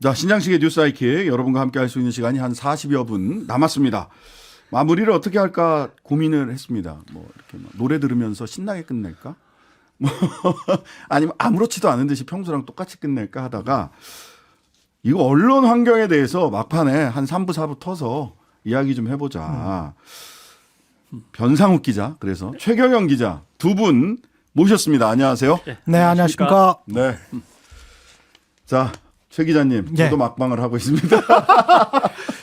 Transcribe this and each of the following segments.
자, 신장식의 뉴스 아이킥 여러분과 함께 할 수 있는 시간이 한 40여 분 남았습니다. 마무리를 어떻게 할까 고민을 했습니다. 뭐 이렇게 막 노래 들으면서 신나게 끝낼까? 뭐 아니면 아무렇지도 않은 듯이 평소랑 똑같이 끝낼까 하다가 이거 언론 환경에 대해서 막판에 한 3부 4부 터서 이야기 좀 해보자. 변상욱 기자, 그래서 최경영 기자 두 분 모셨습니다. 안녕하세요. 네, 안녕하십니까. 네. 자, 최 기자님, 예. 저도 막방을 하고 있습니다.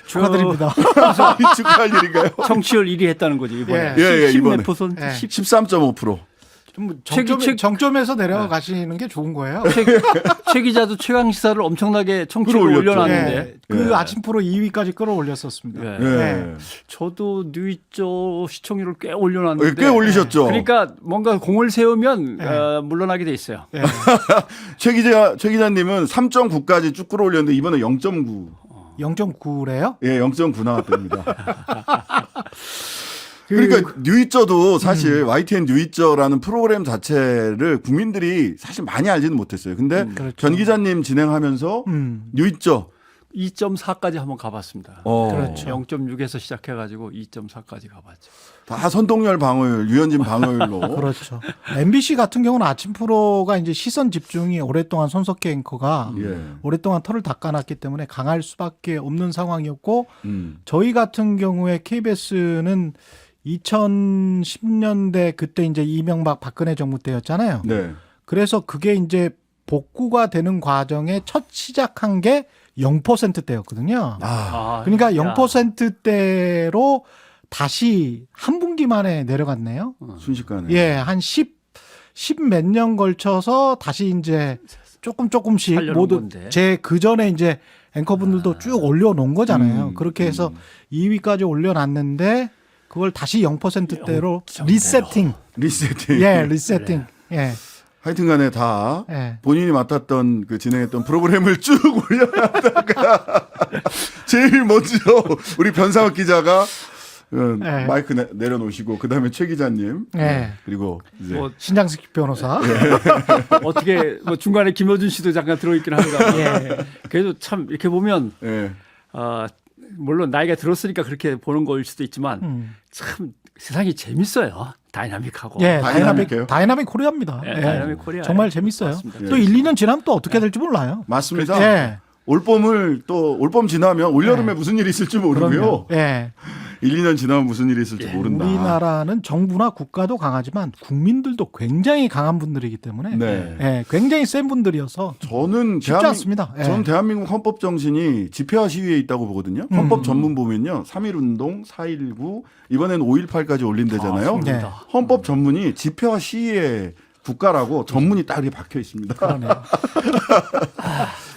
축하드립니다. 축하할 일인가요? 청취율 1위 했다는 거죠 이번에. 예, 이번에. 10%, 예. 13.5%. 좀 책- 정점에서 내려가시는 게 좋은 거예요. 최 기자도 최강 시사를 엄청나게 청취율 끌어올렸죠. 올려놨는데. 예, 그 예. 아침 프로 2위까지 끌어올렸었습니다. 예. 예. 네. 저도 뉴이조 시청률을 꽤 올려놨는데. 꽤 올리셨죠. 그러니까 뭔가 공을 세우면 예. 물러나게 돼 있어요. 예. 최 기자님은 3.9까지 쭉 끌어올렸는데 이번에 0.9. 0.9래요? 예, 0.9 나왔답니다. 그러니까 뉴이저도 사실 YTN 뉴이저라는 프로그램 자체를 국민들이 사실 많이 알지는 못했어요. 근데 그렇죠. 전 기자님 진행하면서 뉴이저 2.4까지 한번 가봤습니다. 그렇죠. 0.6에서 시작해가지고 2.4까지 가봤죠. 다 선동열 방어율, 유현진 방어율로. 그렇죠. MBC 같은 경우는 아침 프로가 이제 시선 집중이 오랫동안 손석희 앵커가 예. 오랫동안 털을 닦아놨기 때문에 강할 수밖에 없는 상황이었고 음. 저희 같은 경우에 KBS는 2010년대 그때 이제 이명박 박근혜 정부 때였잖아요. 네. 그래서 그게 이제 복구가 되는 과정에 첫 시작한 게 0%대였거든요. 아, 그러니까 야. 0%대로 다시 한 분기 만에 내려갔네요. 순식간에. 예, 한 10 몇 년 걸쳐서 다시 이제 조금씩 살려놓은 모두 건데. 제 그 전에 이제 앵커분들도 쭉 올려놓은 거잖아요. 그렇게 해서 2위까지 올려놨는데 그걸 다시 0%대로 리세팅. 리세팅. 예, 리세팅. 예, 하여튼 간에 다 예. 본인이 맡았던 그 진행했던 프로그램을 쭉 올려놨다가 제일 먼저 우리 변상욱 기자가 네. 마이크 내려놓으시고 그다음에 최 기자님 네. 그리고 이제 뭐 신장식 변호사. 어떻게 뭐 중간에 김효준 씨도 잠깐 들어있긴 한가. 예. 그래도 참 이렇게 보면 예. 물론 나이가 들었으니까 그렇게 보는 거일 수도 있지만 참 세상이 재밌어요. 다이나믹하고. 예, 다이나믹해요? 다이나믹 코리아입니다. 예, 예. 다이나믹 코리아. 정말 재밌어요. 맞습니다. 또 1, 2년 지나면 또 어떻게 될지 몰라요. 맞습니다. 예. 올봄 지나면 올여름에 무슨 일이 있을지 모르고요. 그럼요. 예. 1, 2년 지나면 무슨 일이 있을지 모른다. 우리나라는 정부나 국가도 강하지만 국민들도 굉장히 강한 분들이기 때문에 네. 예, 굉장히 센 분들이어서 저는 쉽지 않습니다. 예. 전 대한민국 헌법 정신이 집회와 시위에 있다고 보거든요. 헌법 전문 보면요. 3.1 운동, 4.19, 이번에는 5.18까지 올린대잖아요. 네. 헌법 전문이 집회와 시위의 국가라고 전문이 딱 이렇게 박혀 있습니다. 그러네요.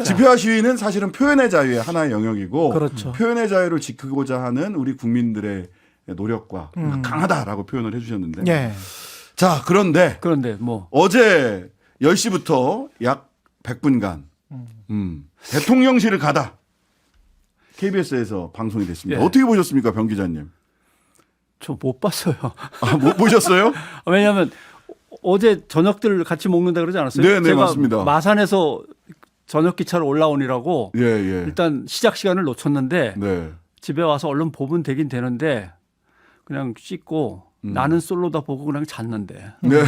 집회와 시위는 사실은 표현의 자유의 하나의 영역이고 그렇죠. 표현의 자유를 지키고자 하는 우리 국민들의 노력과 강하다라고 표현을 해주셨는데 예. 자 그런데 뭐 어제 10시부터 약 100분간 대통령실을 가다 KBS에서 방송이 됐습니다. 예. 어떻게 보셨습니까, 변 기자님? 저 못 봤어요. 아, 못 보셨어요? 왜냐하면 어제 저녁들 같이 먹는다 그러지 않았어요? 네, 제가 맞습니다. 마산에서 저녁 기차로 올라오느라고 예, 예. 일단 시작 시간을 놓쳤는데 네. 집에 와서 얼른 보면 되긴 되는데 그냥 씻고 나는 솔로다 보고 그냥 잤는데 네.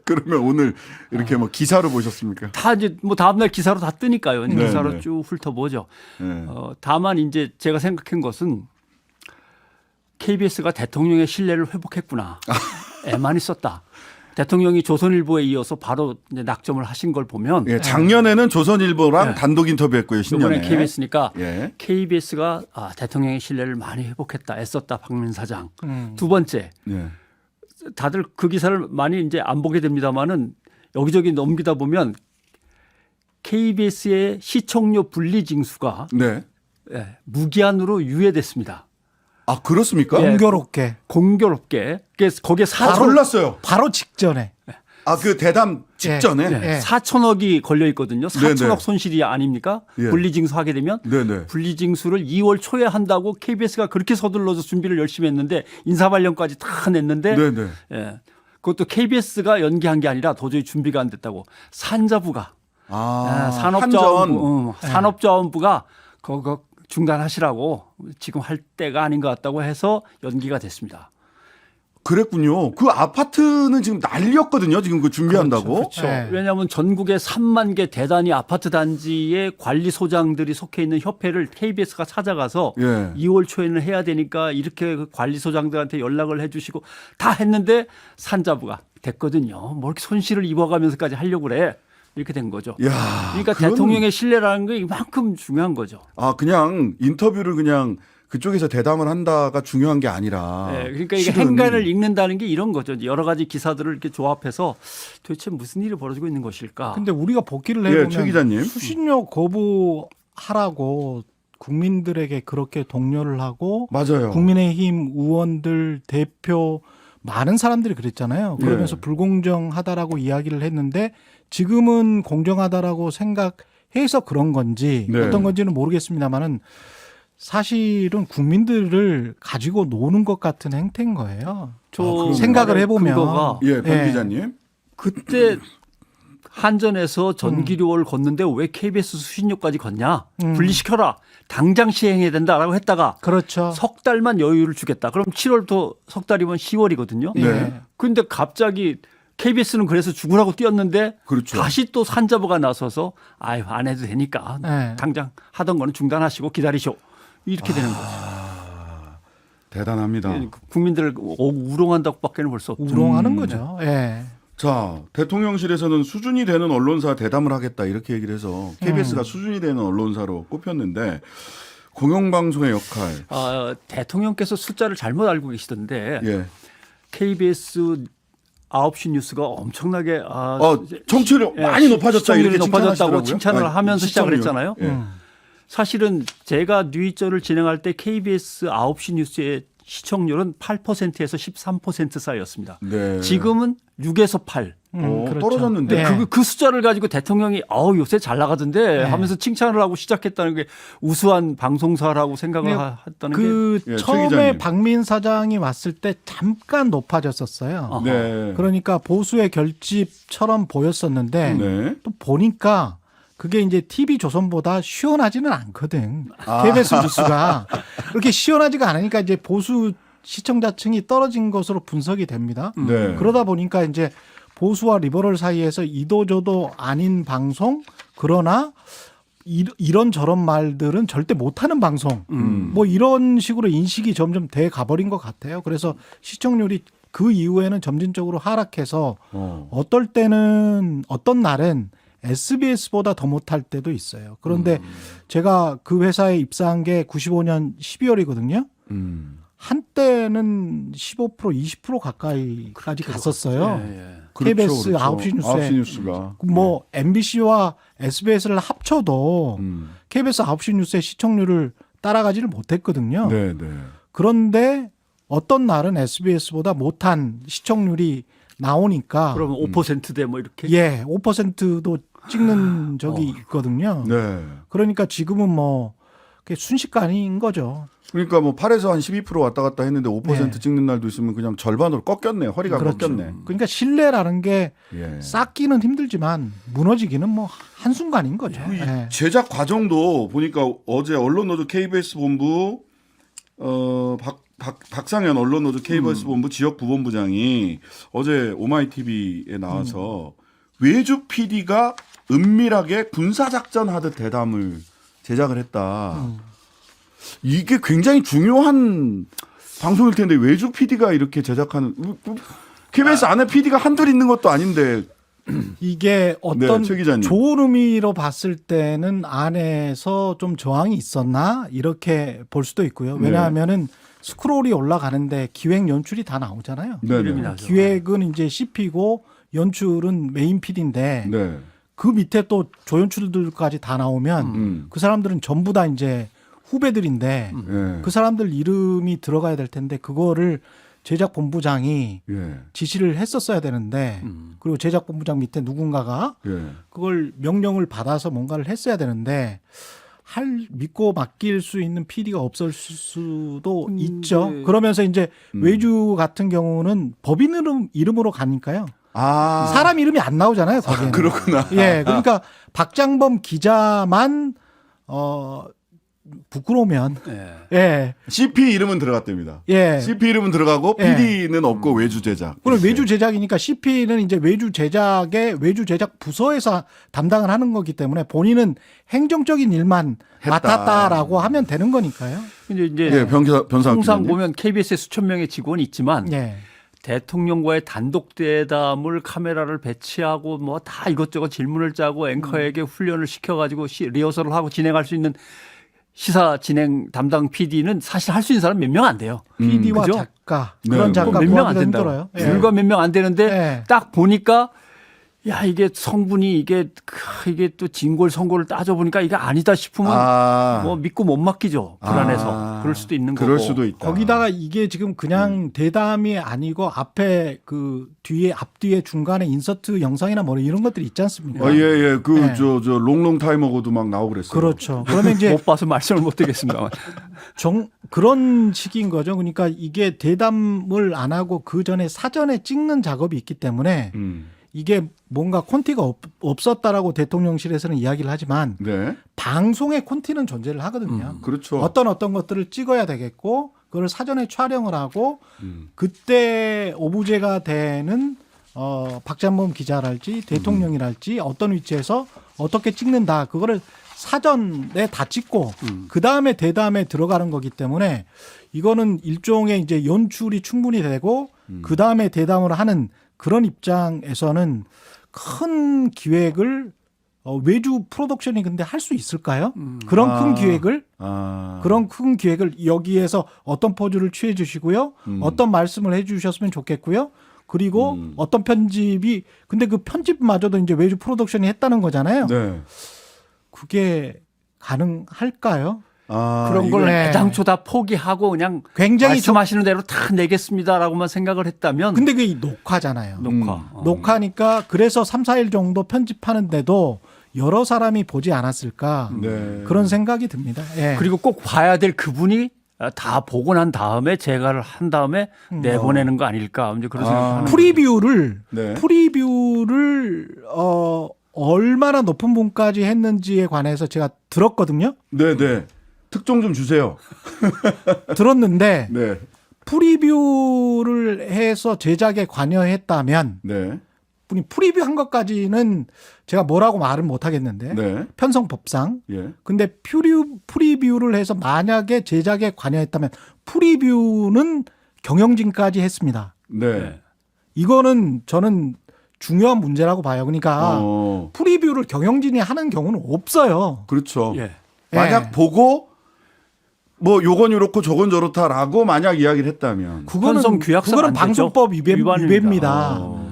그러면 오늘 이렇게 뭐 기사로 보셨습니까? 다 이제 뭐 다음날 기사로 다 뜨니까요. 네, 기사로 네. 쭉 훑어보죠. 네. 다만 이제 제가 생각한 것은 KBS가 대통령의 신뢰를 회복했구나. 애만 있었다. 대통령이 조선일보에 이어서 바로 이제 낙점을 하신 걸 보면 예, 작년에는 조선일보랑 네. 단독 인터뷰했고요. 신년에. 이번에 KBS니까 예. KBS가 대통령의 신뢰를 많이 회복했다. 애썼다. 박민 사장. 음. 두 번째, 예. 다들 그 기사를 많이 이제 안 보게 됩니다만은 여기저기 넘기다 보면 KBS의 시청료 분리 징수가 네. 무기한으로 유예됐습니다. 아, 그렇습니까? 예. 공교롭게 공교롭게. 그래서 거기에 아, 몰랐어요. 바로 직전에 아, 그 대담 직전에. 예. 4천억이 걸려 있거든요. 4천억 네네. 손실이 아닙니까? 예. 분리징수 하게 되면 네네. 분리징수를 2월 초에 한다고 KBS가 그렇게 서둘러서 준비를 열심히 했는데 인사발령까지 다 냈는데 네네. 예. 그것도 KBS가 연기한 게 아니라 도저히 준비가 안 됐다고 산자부가 산업자원부, 산업자원부가 그거 중단하시라고 지금 할 때가 아닌 것 같다고 해서 연기가 됐습니다. 그랬군요. 그 아파트는 지금 난리였거든요. 지금 그 준비한다고. 그렇죠. 네. 왜냐하면 전국에 3만 개 대단위 아파트 단지의 관리소장들이 속해 있는 협회를 KBS가 찾아가서 예. 2월 초에는 해야 되니까 이렇게 그 관리소장들한테 연락을 해 주시고 다 했는데 산자부가 됐거든요. 뭐 이렇게 손실을 입어가면서까지 하려고 그래. 이렇게 된 거죠. 야, 그러니까 그건- 대통령의 신뢰라는 게 이만큼 중요한 거죠. 아, 그냥 인터뷰를 그냥 그쪽에서 대담을 한다가 중요한 게 아니라. 네, 그러니까 이게 실은 행간을 읽는다는 게 이런 거죠. 여러 가지 기사들을 이렇게 조합해서 도대체 무슨 일이 벌어지고 있는 것일까? 근데 우리가 복귀를 예, 최 해보면 기자님. 수신료 거부하라고 국민들에게 그렇게 독려를 하고 맞아요. 국민의힘 의원들 대표 많은 사람들이 그랬잖아요. 그러면서 네. 불공정하다라고 이야기를 했는데 지금은 공정하다라고 생각해서 그런 건지 네. 어떤 건지는 모르겠습니다만은 사실은 국민들을 가지고 노는 것 같은 행태인 거예요. 저 생각을 해보면. 근거가 예, 박 예. 기자님. 그때 한전에서 전기료를 걷는데 왜 KBS 수신료까지 걷냐? 분리시켜라. 당장 시행해야 된다라고 했다가 그렇죠. 석 달만 여유를 주겠다. 그럼 7월부터 석 달이면 10월이거든요. 네. 그런데 갑자기 KBS는 그래서 죽으라고 뛰었는데 그렇죠. 다시 또 산자부가 나서서 아유 안 해도 되니까 네. 당장 하던 거는 중단하시고 기다리쇼. 이렇게 되는 거죠. 대단합니다. 국민들을 우롱한다고밖에는 볼 수 없죠. 우롱하는 거죠. 예. 자, 대통령실에서는 수준이 되는 언론사 대담을 하겠다 이렇게 얘기를 해서 KBS가 수준이 되는 언론사로 꼽혔는데 공영방송의 역할. 대통령께서 숫자를 잘못 알고 계시던데 예. KBS 9시 뉴스가 엄청나게 청취율이 많이 높아졌다 시청률이 이렇게 높아졌다고 칭찬하시더라고요. 칭찬을 아니, 하면서 시작을 시청률. 했잖아요. 예. 사실은 제가 뉴이절을 진행할 때 KBS 9시 뉴스의 시청률은 8%에서 13% 사이였습니다. 네. 지금은 6에서 8. 그렇죠. 떨어졌는데. 네. 그 숫자를 가지고 대통령이 요새 잘 나가던데 네. 하면서 칭찬을 하고 시작했다는 게 우수한 방송사라고 생각을 네. 했다는 게 그 예, 최 처음에 기자님. 박민 사장이 왔을 때 잠깐 높아졌었어요. 네. 그러니까 보수의 결집처럼 보였었는데 네. 또 보니까 그게 이제 TV 조선보다 시원하지는 않거든. KBS 뉴스가 그렇게 시원하지가 않으니까 이제 보수 시청자층이 떨어진 것으로 분석이 됩니다. 네. 그러다 보니까 이제 보수와 리버럴 사이에서 이도저도 아닌 방송 그러나 이런 저런 말들은 절대 못하는 방송 뭐 이런 식으로 인식이 점점 돼 가버린 것 같아요. 그래서 시청률이 그 이후에는 점진적으로 하락해서 어떨 때는 어떤 날은 SBS보다 더 못할 때도 있어요. 그런데 제가 그 회사에 입사한 게 95년 12월이거든요. 한때는 15% 20% 가까이까지 갔었어요. KBS 그렇죠. 9시 뉴스에 9시 뉴스가. 뭐 MBC와 SBS를 합쳐도 KBS 9시 뉴스의 시청률을 따라가지를 못했거든요. 네, 네. 그런데 어떤 날은 SBS보다 못한 시청률이 나오니까 그러면 5%대 뭐 이렇게 예, 5%도 찍는 적이 있거든요. 네. 그러니까 지금은 뭐 그게 순식간인 거죠. 그러니까 뭐 8에서 한 12% 왔다 갔다 했는데 5% 네. 찍는 날도 있으면 그냥 절반으로 꺾였네. 허리가 그렇죠. 꺾였네. 그러니까 신뢰라는 게 예. 쌓기는 힘들지만 무너지기는 뭐 한순간인 거죠. 예. 제작 과정도 보니까 어제 언론노조 KBS 본부 박상현 언론노조 KBS 본부 지역 부본부장이 어제 오마이TV에 나와서 외주 PD가 은밀하게 군사작전 하듯 대담을 제작을 했다. 이게 굉장히 중요한 방송일 텐데 외주 PD가 이렇게 제작하는 KBS 안에 PD가 한둘 있는 것도 아닌데. 이게 어떤 네, 최 기자님. 좋은 의미로 봤을 때는 안에서 좀 저항이 있었나 이렇게 볼 수도 있고요. 네. 왜냐하면은 스크롤이 올라가는데 기획 연출이 다 나오잖아요. 이름이 네네. 나죠. 기획은 이제 CP고 연출은 메인 PD인데 네. 그 밑에 또 조연출들까지 다 나오면 그 사람들은 전부 다 이제 후배들인데 예. 그 사람들 이름이 들어가야 될 텐데 그거를 제작본부장이 예. 지시를 했었어야 되는데 그리고 제작본부장 밑에 누군가가 예. 그걸 명령을 받아서 뭔가를 했어야 되는데 믿고 맡길 수 있는 PD가 없을 수도 있죠. 그러면서 이제 외주 같은 경우는 법인 이름으로 가니까요. 아, 사람 이름이 안 나오잖아요. 거기에는. 그렇구나. 예, 그러니까 박장범 기자만 부끄러우면 예. 예, CP 이름은 들어갔답니다. 예. CP 이름은 들어가고 예. PD는 없고 외주 제작. 그럼 이렇게. 외주 제작이니까 CP는 이제 외주 제작 부서에서 담당을 하는 거기 때문에 본인은 행정적인 일만 했다. 맡았다라고 하면 되는 거니까요. 근데 이제 예, 변상 통상 기자님. 보면 KBS에 수천 명의 직원이 있지만 예. 대통령과의 단독 대담을 카메라를 배치하고 뭐 다 이것저것 질문을 짜고 앵커에게 훈련을 시켜가지고 리허설을 하고 진행할 수 있는 시사 진행 담당 PD는 사실 할 수 있는 사람 몇 명 안 돼요. PD와 그죠? 작가 네, 그런 작가 몇 명 안 구하기가 된다고. 힘들어요. 예. 불과 몇 명 안 되는데 예. 딱 보니까 야 이게 성분이 이게 또 진골 선골을 따져 보니까 이게 아니다 싶으면 뭐 믿고 못 맡기죠. 불안해서 그럴 수도 있는 거고. 그럴 수도 있다. 거기다가 이게 지금 그냥 대담이 아니고 앞에 그 뒤에 앞뒤에 중간에 인서트 영상이나 뭐 이런 것들이 있지 않습니까? 예, 예. 그, 네. 저 롱롱 타이머고도 막 나오고 그랬어요. 그렇죠. 그러면 이제 못 봐서 말씀을 못 드리겠습니다만. 그런 식인 거죠. 그러니까 이게 대담을 안 하고 그 전에 사전에 찍는 작업이 있기 때문에 이게 뭔가 콘티가 없었다라고 대통령실에서는 이야기를 하지만 네. 방송에 콘티는 존재를 하거든요. 그렇죠. 어떤 것들을 찍어야 되겠고 그걸 사전에 촬영을 하고 그때 오부제가 되는 박찬범 기자랄지 대통령이랄지 어떤 위치에서 어떻게 찍는다 그거를 사전에 다 찍고 그 다음에 대담에 들어가는 거기 때문에 이거는 일종의 이제 연출이 충분히 되고 그 다음에 대담을 하는 그런 입장에서는 큰 기획을 외주 프로덕션이 근데 할 수 있을까요? 그런 큰 기획을 그런 큰 기획을 여기에서 어떤 포즈를 취해 주시고요. 어떤 말씀을 해 주셨으면 좋겠고요. 그리고 어떤 편집이 근데 그 편집마저도 이제 외주 프로덕션이 했다는 거잖아요. 네. 그게 가능할까요? 그런 걸 네. 애당초 다 포기하고 그냥 굉장히 말씀하시는 대로 다 내겠습니다라고만 생각을 했다면 근데 그게 녹화잖아요. 녹화. 녹화니까 그래서 3, 4일 정도 편집하는데도 여러 사람이 보지 않았을까 네. 그런 생각이 듭니다. 예. 그리고 꼭 봐야 될 그분이 다 보고 난 다음에 제가를 한 다음에 내보내는 거 아닐까 이제 그런 생각을 하는 네. 프리뷰를 얼마나 높은 분까지 했는지에 관해서 제가 들었거든요. 네, 네. 특종 좀 주세요. 들었는데 네. 프리뷰를 해서 제작에 관여했다면 네. 분이 프리뷰한 것까지는 제가 뭐라고 말은 못 하겠는데 네. 편성법상 예. 근데 프리뷰를 해서 만약에 제작에 관여했다면 프리뷰는 경영진까지 했습니다. 네. 이거는 저는 중요한 문제라고 봐요. 그러니까 어, 프리뷰를 경영진이 하는 경우는 없어요. 그렇죠. 예. 만약 예. 보고 뭐 요건 이렇고 저건 저렇다라고 만약 이야기를 했다면 편성 규약상 그거는 안 되죠? 방송법 위반입니다. 위배입니다.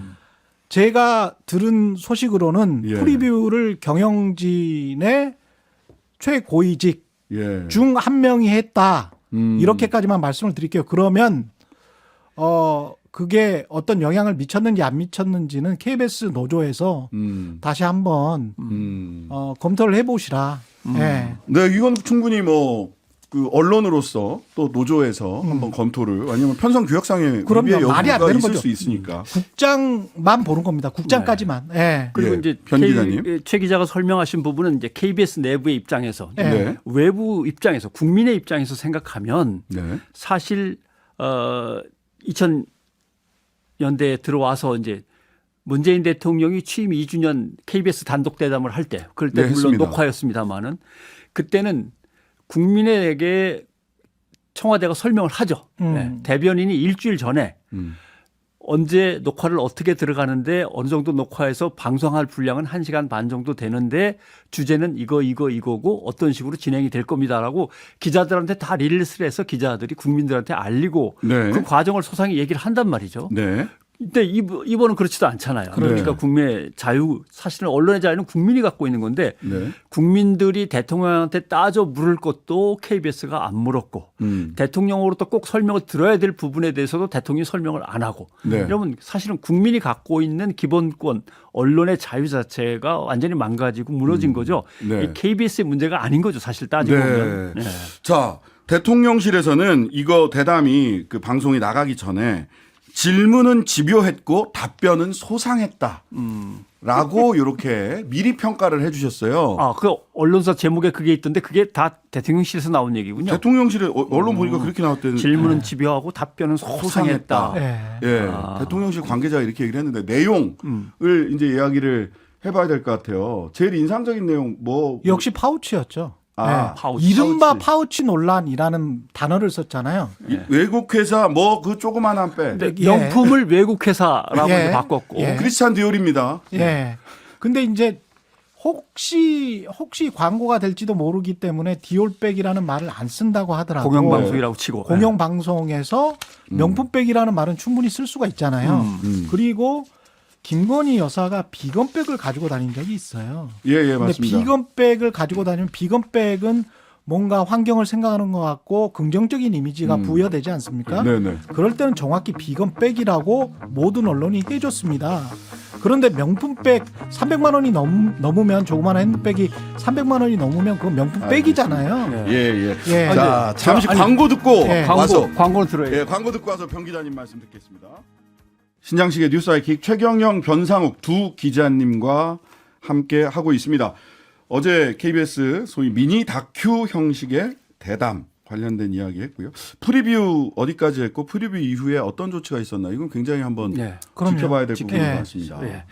제가 들은 소식으로는 예. 프리뷰를 경영진의 최고위직 예. 중 한 명이 했다. 이렇게까지만 말씀을 드릴게요. 그러면 그게 어떤 영향을 미쳤는지 안 미쳤는지는 KBS 노조에서 다시 한번 검토를 해보시라. 예. 네, 이건 충분히 뭐 그 언론으로서 또 노조에서 한번 검토를 왜냐하면 편성 규약상의 그럼요. 위배 말이 안 여부가 되는 있을 거죠. 수 있으니까. 국장만 보는 겁니다. 국장까지만. 예. 그리고 예. 이제 변 기자님. 최 기자가 설명하신 부분은 이제 KBS 내부의 입장에서 예. 네. 외부 입장에서 국민의 입장에서 생각하면 네. 사실 2000년대에 들어와서 이제 문재인 대통령이 취임 2주년 KBS 단독 대담을 할 때 그때 네, 물론 했습니다. 녹화였습니다마는 그때는 국민에게 청와대가 설명을 하죠. 네. 대변인이 일주일 전에 언제 녹화를 어떻게 들어가는데 어느 정도 녹화해서 방송할 분량은 1시간 반 정도 되는데 주제는 이거고 어떤 식으로 진행이 될 겁니다라고 기자들한테 다 릴리스를 해서 기자들이 국민들한테 알리고 네. 그 과정을 소상히 얘기를 한단 말이죠. 네. 근데 이번은 그렇지도 않잖아요. 그러니까 네. 국민의 자유, 사실은 언론의 자유는 국민이 갖고 있는 건데 네. 국민들이 대통령한테 따져 물을 것도 KBS가 안 물었고 대통령으로부터 꼭 설명을 들어야 될 부분에 대해서도 대통령이 설명을 안 하고 네. 이러면 사실은 국민이 갖고 있는 기본권, 언론의 자유 자체가 완전히 망가지고 무너진 거죠. 네. 이 KBS의 문제가 아닌 거죠. 사실 따지고 네. 보면. 네. 자, 대통령실에서는 이거 대담이 그 방송이 나가기 전에 질문은 집요했고 답변은 소상했다. 라고 이렇게 미리 평가를 해 주셨어요. 아, 그 언론사 제목에 그게 있던데 그게 다 대통령실에서 나온 얘기군요. 대통령실에 언론 보니까 그렇게 나왔대요. 질문은 집요하고 답변은 소상했다. 예. 예. 대통령실 관계자가 이렇게 얘기를 했는데 내용을 이제 이야기를 해봐야 될 것 같아요. 제일 인상적인 내용 뭐 역시 파우치였죠. 아, 파우치. 이른바 파우치 논란이라는 단어를 썼잖아요. 외국 회사 뭐 그 조그만한 배 근데 예. 명품을 외국 회사라고 예. 이제 바꿨고 예. 크리스찬 디올입니다. 예. 근데 이제 혹시 광고가 될지도 모르기 때문에 디올백이라는 말을 안 쓴다고 하더라고요. 공영방송이라고 치고 공영방송에서 명품백이라는 말은 충분히 쓸 수가 있잖아요. 그리고 김건희 여사가 비건백을 가지고 다닌 적이 있어요. 예, 예, 근데 맞습니다. 비건백을 가지고 다니면 비건백은 뭔가 환경을 생각하는 것 같고 긍정적인 이미지가 부여되지 않습니까? 네네. 그럴 때는 정확히 비건백이라고 모든 언론이 해줬습니다. 그런데 명품백 300만 원이 넘으면 조그마한 핸드백이 300만 원이 넘으면 그건 명품백이잖아요. 예, 예. 예. 자, 잠시 아니, 광고 듣고 예. 와서 광고는 들어요. 예, 광고 듣고 와서 병 기자님 말씀 듣겠습니다. 신장식의 뉴스아이킥 최경영, 변상욱 두 기자님과 함께 하고 있습니다. 어제 KBS 소위 미니 다큐 형식의 대담 관련된 이야기 했고요. 프리뷰 어디까지 했고 프리뷰 이후에 어떤 조치가 있었나 이건 굉장히 한번 그럼요. 지켜봐야 될 부분인 예. 것 같습니다. 예.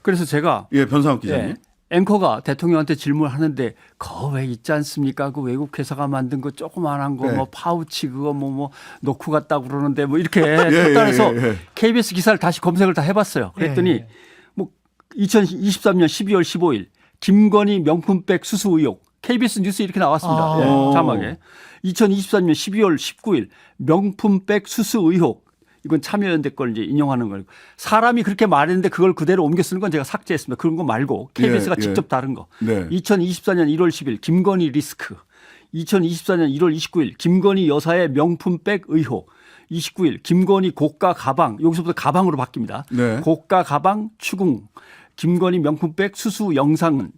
그래서 제가 예, 변상욱 기자님. 예, 앵커가 대통령한테 질문을 하는데 그거 왜 있지 않습니까? 그 외국 회사가 만든 거 조그만한 거 네. 뭐 파우치 그거 뭐 놓고 갔다고 그러는데 뭐 이렇게 예, 특단해서 예, 예. KBS 기사를 다시 검색을 다 해봤어요. 그랬더니 예. 뭐 2023년 12월 15일 김건희 명품백 수수 의혹 KBS 뉴스에 이렇게 나왔습니다. 아. 예, 자막에 2023년 12월 19일 명품백 수수 의혹. 이건 참여연대 걸 이제 인용하는 거고 사람이 그렇게 말했는데 그걸 그대로 옮겨 쓰는 건 제가 삭제했습니다. 그런 거 말고 KBS가 예, 예. 직접 다른 거. 네. 2024년 1월 10일 김건희 리스크. 2024년 1월 29일 김건희 여사의 명품백 의혹. 29일 김건희 고가 가방. 여기서부터 가방으로 바뀝니다. 네. 고가 가방 추궁. 김건희 명품백 수수 영상은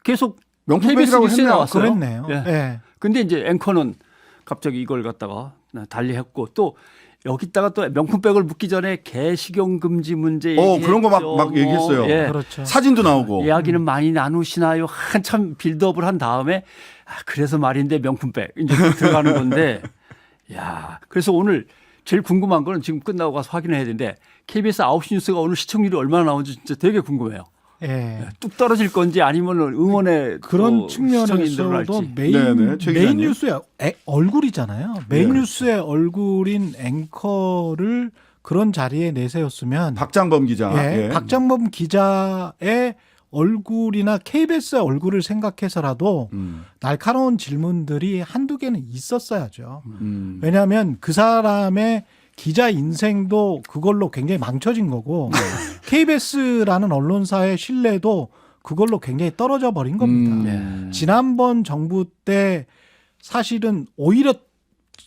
계속 KBS 명품백이라고 뉴스에 했네요. 나왔어요. 그랬네요. 예. 예. 근데 이제 앵커는 갑자기 이걸 갖다가 달리했고 또 여기다가 또 명품백을 묻기 전에 개식용 금지 문제 얘기했죠. 그런 거 막 얘기했어요. 예. 그렇죠. 사진도 나오고. 이야기는 많이 나누시나요? 한참 빌드업을 한 다음에 그래서 말인데 명품백 이제 들어가는 건데 야 그래서 오늘 제일 궁금한 거는 지금 끝나고 가서 확인을 해야 되는데 KBS 9시 뉴스가 오늘 시청률이 얼마나 나오는지 진짜 되게 궁금해요. 예. 뚝 떨어질 건지 아니면 응원의 그런 또 시청이 측면에서도 늘어날지. 메인 최 기자님. 뉴스의 얼굴이잖아요. 메인 네. 뉴스의 얼굴인 앵커를 그런 자리에 내세웠으면 박장범 기자. 예, 예. 박장범 기자의 얼굴이나 KBS의 얼굴을 생각해서라도 날카로운 질문들이 한두 개는 있었어야죠. 왜냐하면 그 사람의 기자 인생도 그걸로 굉장히 망쳐진 거고 KBS라는 언론사의 신뢰도 그걸로 굉장히 떨어져 버린 겁니다. 네. 지난번 정부 때 사실은 오히려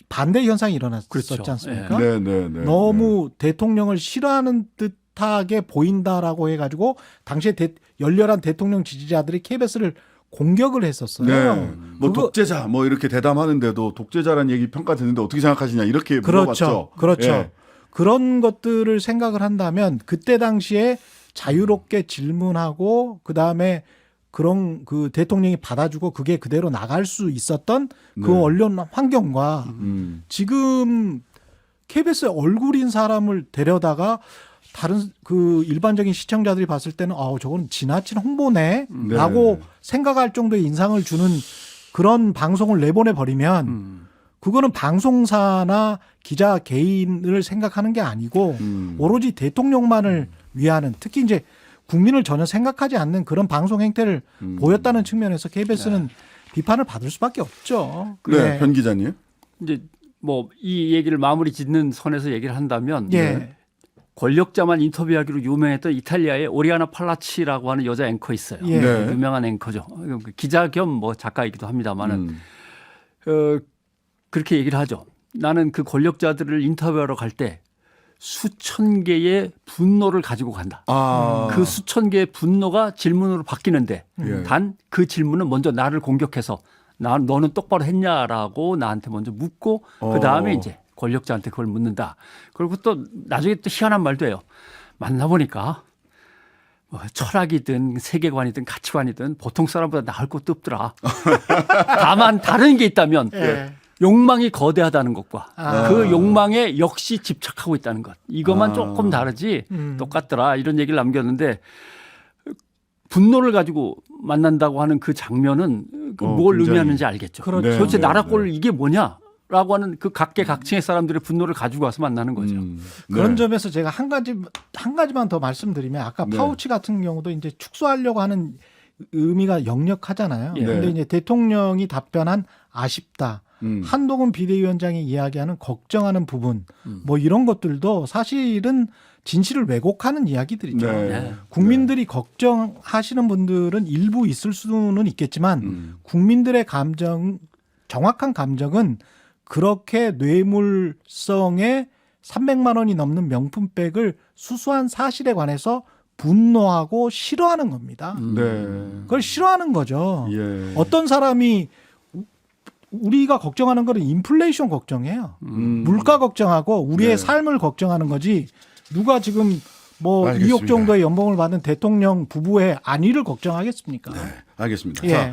반대 현상이 일어났었지 그렇죠. 않습니까? 네, 네, 네. 너무 대통령을 싫어하는 듯하게 보인다라고 해가지고 당시에 열렬한 대통령 지지자들이 KBS를 공격을 했었어요. 네. 뭐 그거- 독재자 뭐 이렇게 대담하는데도 독재자라는 얘기 평가 듣는데 어떻게 생각하시냐 이렇게 물어봤죠. 그렇죠. 예. 그런 것들을 생각을 한다면 그때 당시에 자유롭게 질문하고 그 다음에 그런 그 대통령이 받아주고 그게 그대로 나갈 수 있었던 그 네. 언론 환경과 지금 KBS의 얼굴인 사람을 데려다가 다른 그 일반적인 시청자들이 봤을 때는 저건 지나친 홍보네라고 생각할 정도의 인상을 주는 그런 방송을 내보내 버리면 그거는 방송사나 기자 개인을 생각하는 게 아니고 오로지 대통령만을 위하는 특히 이제 국민을 전혀 생각하지 않는 그런 방송 행태를 보였다는 측면에서 KBS는 비판을 받을 수밖에 없죠. 네, 변 기자님. 이제 뭐 이 얘기를 마무리 짓는 선에서 얘기를 한다면 예. 권력자만 인터뷰하기로 유명했던 이탈리아의 오리아나 팔라치라고 하는 여자 앵커 있어요. 예. 네. 유명한 앵커죠. 기자 겸 뭐 작가이기도 합니다만은 그렇게 얘기를 하죠. 나는 그 권력자들을 인터뷰하러 갈 때 수천 개의 분노를 가지고 간다. 아. 그 수천 개의 분노가 질문으로 바뀌는데 예. 단 그 질문은 먼저 나를 공격해서 너는 똑바로 했냐라고 나한테 먼저 묻고 그 다음에 이제 권력자한테 그걸 묻는다. 그리고 또 나중에 또 희한한 말도 해요. 만나보니까 뭐 철학이든 세계관이든 가치관이든 보통 사람보다 나을 것도 없더라. 다만 다른 게 있다면 예. 욕망이 거대하다는 것과 아. 그 욕망에 역시 집착하고 있다는 것. 이것만 조금 다르지 똑같더라. 이런 얘기를 남겼는데 분노를 가지고 만난다고 하는 그 장면은 뭘 굉장히. 의미하는지 알겠죠. 그렇죠. 네, 도대체 네, 나라꼴 이게 뭐냐라고 하는 그 각계각층의 사람들의 분노를 가지고 와서 만나는 거죠. 그런 네. 점에서 제가 한 가지만 더 말씀드리면 아까 네. 파우치 같은 경우도 이제 축소하려고 하는 의미가 역력하잖아요. 예. 그런데 이제 대통령이 답변한 아쉽다. 한동훈 비대위원장이 이야기하는 걱정하는 부분 뭐 이런 것들도 사실은 진실을 왜곡하는 이야기들이죠. 네. 네. 국민들이 걱정하시는 분들은 일부 있을 수는 있겠지만 국민들의 감정, 정확한 감정은 그렇게 뇌물성의 300만 원이 넘는 명품백을 수수한 사실에 관해서 분노하고 싫어하는 겁니다. 네. 그걸 싫어하는 거죠. 예. 어떤 사람이 우리가 걱정하는 거는 인플레이션 걱정이에요. 물가 걱정하고 우리의 네. 삶을 걱정하는 거지. 누가 지금 뭐 알겠습니다. 2억 정도의 연봉을 받은 대통령 부부의 안위를 걱정하겠습니까? 알겠습니다. 예. 자,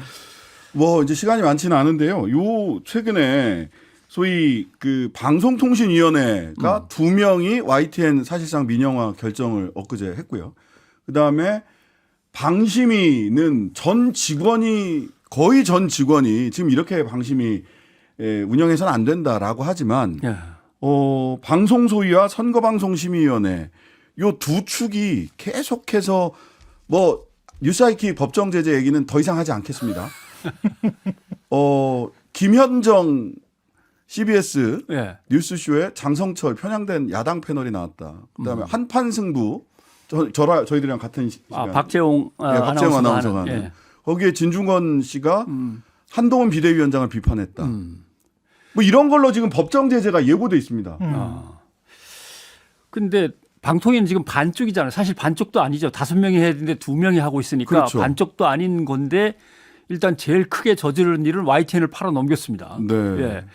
뭐 이제 시간이 많지는 않은데요. 요 최근에 소위 그 방송통신위원회가 두 명이 YTN 사실상 민영화 결정을 엊그제 했고요. 그 다음에 방심위는 거의 전 직원이 지금 이렇게 방심위 운영해서는 안 된다라고 하지만 예. 방송소위와 선거방송심의위원회 요 두 축이 계속해서 뭐 뉴스아이키 법정 제재 얘기는 더 이상 하지 않겠습니다. 김현정 CBS 예. 뉴스쇼에 장성철 편향된 야당 패널이 나왔다. 그다음에 한판 승부 저희들이랑 같은 시간. 박재홍 박재홍 아나운서가 하는, 하는. 예. 거기에 진중권 씨가 한동훈 비대위원장을 비판했다. 뭐 이런 걸로 지금 법정 제재가 예고돼 있습니다. 근데 방통위는 지금 반쪽이잖아요. 사실 반쪽도 아니죠. 5명이 해야 되는데 2명이 하고 있으니까 그렇죠. 반쪽도 아닌 건데 일단 제일 크게 저지른 일은 YTN을 팔아 넘겼습니다. 네. 예.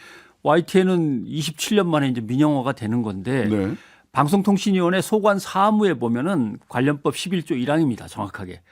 YTN은 27년 만에 이제 민영화가 되는 건데 네. 방송통신위원회 소관 사무에 보면은 관련법 11조 1항입니다. 정확하게.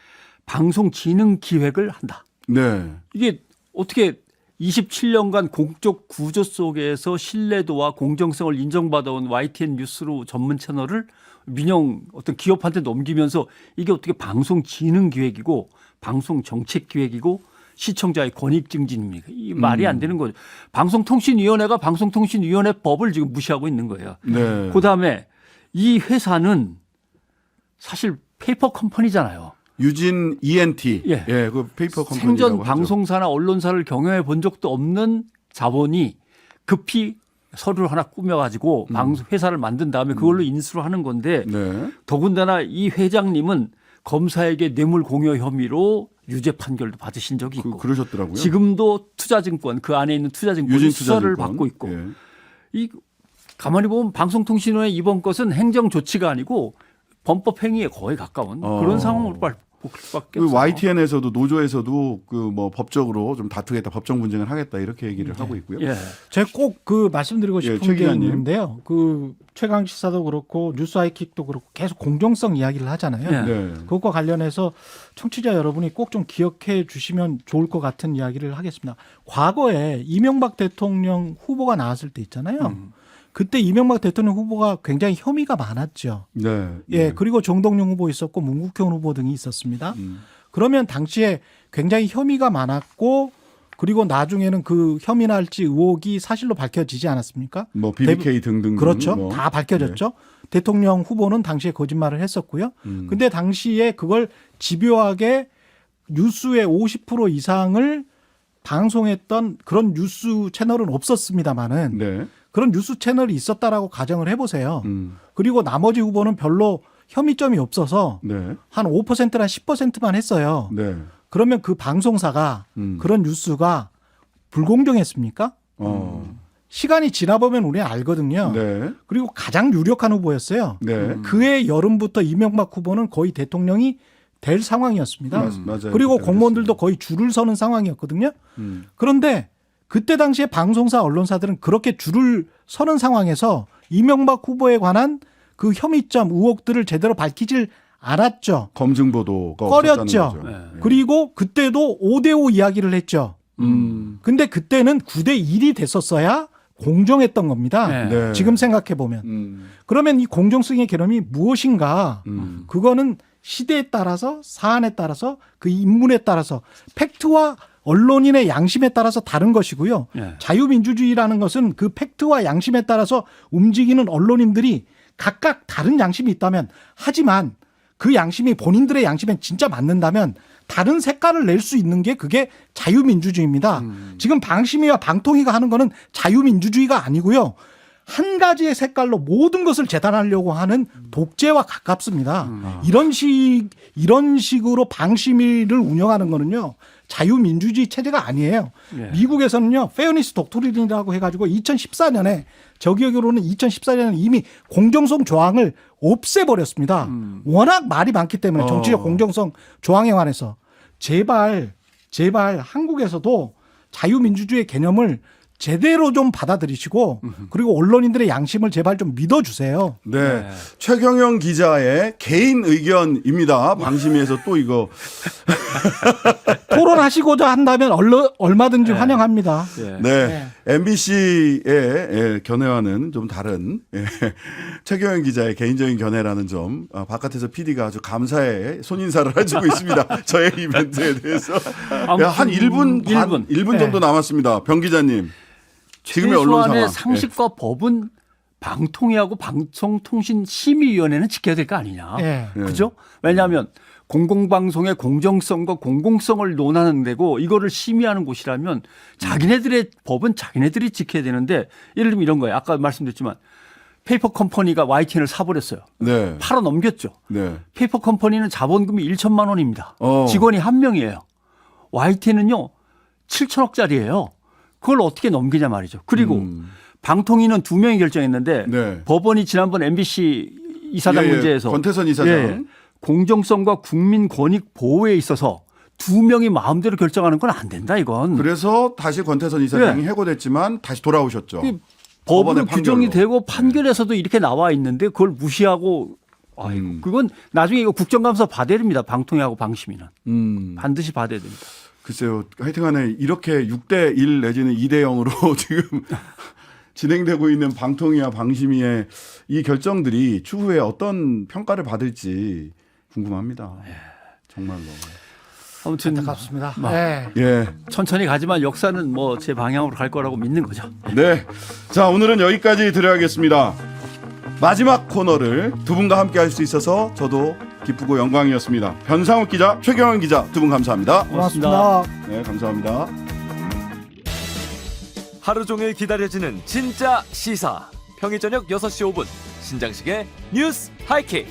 방송진흥 기획을 한다. 네. 이게 어떻게 27년간 공적 구조 속에서 신뢰도와 공정성을 인정받아온 YTN 뉴스로 전문 채널을 민영 어떤 기업한테 넘기면서 이게 어떻게 방송 진흥 기획이고 방송 정책 기획이고 시청자의 권익 증진입니까? 이 말이 안 되는 거죠. 방송통신위원회가 방송통신위원회법을 지금 무시하고 있는 거예요. 네. 그다음에 이 회사는 사실 페이퍼 컴퍼니잖아요. 유진 ENT. 예. 그 페이퍼 컴퍼니라고 생전 하죠. 방송사나 언론사를 경영해 본 적도 없는 자본이 급히 서류를 하나 꾸며가지고 회사를 만든 다음에 그걸로 인수를 하는 건데 네. 더군다나 이 회장님은 검사에게 뇌물 공여 혐의로 유죄 판결도 받으신 적이 있고 그러셨더라고요. 지금도 투자증권 그 안에 있는 투자증권이 유진 수사를 투자증권. 받고 있고 예. 이 가만히 보면 방송통신원의 이번 것은 행정 조치가 아니고 범법 행위에 거의 가까운 그런 상황으로 볼 수밖에 그 없어요. YTN에서도 노조에서도 그 뭐 법적으로 좀 다투겠다, 법정 분쟁을 하겠다 이렇게 얘기를 하고 있고요. 예. 제가 꼭 그 말씀드리고 예, 싶은 최 게 기자님. 있는데요. 그 최강 시사도 그렇고 뉴스 아이킥도 그렇고 계속 공정성 이야기를 하잖아요. 예. 네. 그것과 관련해서 청취자 여러분이 꼭 좀 기억해 주시면 좋을 것 같은 이야기를 하겠습니다. 과거에 이명박 대통령 후보가 나왔을 때 있잖아요. 그때 이명박 대통령 후보가 굉장히 혐의가 많았죠. 네. 예, 그리고 정동영 후보 있었고 문국현 후보 등이 있었습니다. 그러면 당시에 굉장히 혐의가 많았고 그리고 나중에는 그 혐의날지 의혹이 사실로 밝혀지지 않았습니까? 뭐 BBK 등등. 그렇죠. 뭐. 다 밝혀졌죠. 대통령 후보는 당시에 거짓말을 했었고요. 근데 당시에 그걸 집요하게 뉴스의 50% 이상을 방송했던 그런 뉴스 채널은 없었습니다만은 네. 그런 뉴스 채널이 있었다라고 가정을 해보세요. 그리고 나머지 후보는 별로 혐의점이 없어서 네. 한 5%나 10%만 했어요. 네. 그러면 그 방송사가 그런 뉴스가 불공정했습니까? 시간이 지나보면 우리는 알거든요. 네. 그리고 가장 유력한 후보였어요. 네. 그해 여름부터 이명박 후보는 거의 대통령이 될 상황이었습니다. 맞아요. 그리고 그때 공무원들도 거의 줄을 서는 상황이었거든요. 그런데 그때 당시에 방송사 언론사들은 그렇게 줄을 서는 상황에서 이명박 후보에 관한 그 혐의점 의혹들을 제대로 밝히질 않았죠. 검증 보도가 꺼렸죠. 없었다는 거죠. 네. 그리고 그때도 5대5 이야기를 했죠. 근데 그때는 9대1이 됐었어야 공정했던 겁니다. 네. 네. 지금 생각해 보면. 그러면 이 공정성의 개념이 무엇인가? 그거는 시대에 따라서 사안에 따라서 그 인물에 따라서 팩트와 언론인의 양심에 따라서 다른 것이고요. 네. 자유민주주의라는 것은 그 팩트와 양심에 따라서 움직이는 언론인들이 각각 다른 양심이 있다면 하지만 그 양심이 본인들의 양심에 진짜 맞는다면 다른 색깔을 낼 수 있는 게 그게 자유민주주의입니다. 지금 방심위와 방통위가 하는 거는 자유민주주의가 아니고요. 한 가지의 색깔로 모든 것을 재단하려고 하는 독재와 가깝습니다. 이런 식으로 방심위를 운영하는 거는요. 자유민주주의 체제가 아니에요. 예. 미국에서는요. 페어니스 독트린이라고 해가지고 2014년에 저기로는 2014년에 이미 공정성 조항을 없애버렸습니다. 워낙 말이 많기 때문에 정치적 공정성 조항에 관해서 제발 한국에서도 자유민주주의 개념을 제대로 좀 받아들이시고 그리고 언론인들의 양심을 제발 좀 믿어주세요. 네. 네. 최경영 기자의 개인 의견입니다. 방심위에서 또 이거. 토론하시고자 한다면 얼마든지 네. 환영합니다. 예. 네. MBC의 견해와는 좀 다른 최경영 기자의 개인적인 견해라는 점 바깥에서 PD가 아주 감사의 손인사를 해주고 있습니다. 저의 이벤트에 대해서. 아무튼 한 1분 반, 1분 정도 남았습니다. 병 기자님. 지금의 언론 최소한의 상황. 상식과 법은 방통위하고 방송통신심의위원회는 지켜야 될 거 아니냐. 예. 그죠? 왜냐하면 공공방송의 공정성과 공공성을 논하는 데고 이거를 심의하는 곳이라면 자기네들의 법은 자기네들이 지켜야 되는데 예를 들면 이런 거예요. 아까 말씀드렸지만 페이퍼 컴퍼니가 YTN을 사버렸어요. 네. 팔아 넘겼죠. 네. 페이퍼 컴퍼니는 자본금이 1천만 원입니다. 어. 직원이 한 명이에요. YTN은요 7천억짜리예요. 그걸 어떻게 넘기냐 말이죠. 그리고 방통위는 2명이 결정했는데 네. 법원이 지난번 MBC 이사장 예, 예. 문제에서 권태선 이사장. 예, 공정성과 국민 권익 보호에 있어서 2명이 마음대로 결정하는 건 안 된다 이건. 그래서 다시 권태선 이사장이 해고됐지만 다시 돌아오셨죠. 이 법으로 법원의 규정이 판결로. 되고 판결에서도 이렇게 나와 있는데 그걸 무시하고 아이고 그건 나중에 이거 국정감사 받아야 됩니다. 방통위하고 방심위는 반드시 받아야 됩니다. 글쎄요. 하여튼간에 이렇게 6대1 내지는 2대0으로 지금 진행되고 있는 방통위와 방심위의 이 결정들이 추후에 어떤 평가를 받을지 궁금합니다. 정말로. 아무튼 안타깝습니다. 막 네. 예. 천천히 가지만 역사는 뭐 제 방향으로 갈 거라고 믿는 거죠. 네. 자, 오늘은 여기까지 드려야겠습니다. 마지막 코너를 두 분과 함께 할 수 있어서 저도 기쁘고 영광이었습니다. 변상욱 기자, 최경영 기자 두 분 감사합니다. 고맙습니다. 네, 감사합니다. 하루 종일 기다려지는 진짜 시사. 평일 저녁 6시 5분 신장식의 뉴스 하이킥.